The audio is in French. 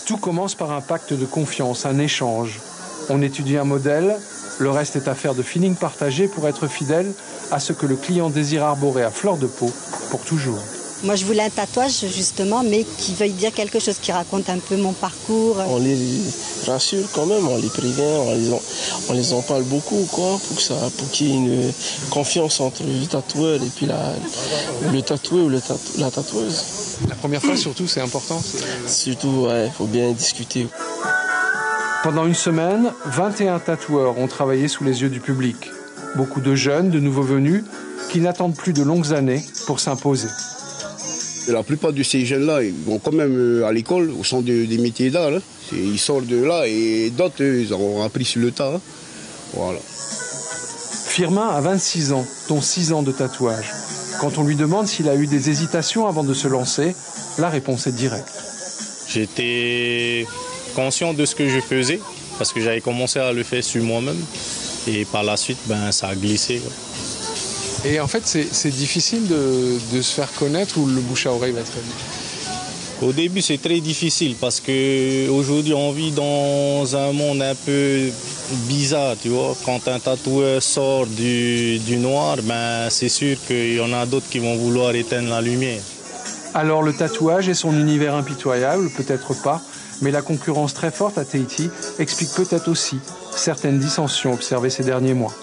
Tout commence par un pacte de confiance, un échange. On étudie un modèle, le reste est affaire de feeling partagé pour être fidèle à ce que le client désire arborer à fleur de peau pour toujours. Moi, je voulais un tatouage, justement, mais qui veuille dire quelque chose, qui raconte un peu mon parcours. On les rassure quand même, on les prévient, on les en parle beaucoup, quoi, pour qu'il y ait une confiance entre le tatoueur et puis le tatoué ou la tatoueuse. La première fois, surtout, c'est important. Surtout, ouais, il faut bien discuter. Pendant une semaine, 21 tatoueurs ont travaillé sous les yeux du public. Beaucoup de jeunes, de nouveaux venus, qui n'attendent plus de longues années pour s'imposer. La plupart de ces jeunes-là, ils vont quand même à l'école, au centre des métiers d'art. Ils sortent de là et d'autres, ils ont appris sur le tas. Voilà. Firmin a 26 ans, dont 6 ans de tatouage. Quand on lui demande s'il a eu des hésitations avant de se lancer, la réponse est directe. J'étais conscient de ce que je faisais, parce que j'avais commencé à le faire sur moi-même. Et par la suite, ça a glissé, quoi. Et en fait, c'est difficile de se faire connaître ou le bouche à oreille va très vite? Au début, c'est très difficile parce qu'aujourd'hui, on vit dans un monde un peu bizarre, tu vois. Quand un tatoueur sort du noir, c'est sûr qu'il y en a d'autres qui vont vouloir éteindre la lumière. Alors, le tatouage et son univers impitoyable, peut-être pas, mais la concurrence très forte à Tahiti explique peut-être aussi certaines dissensions observées ces derniers mois.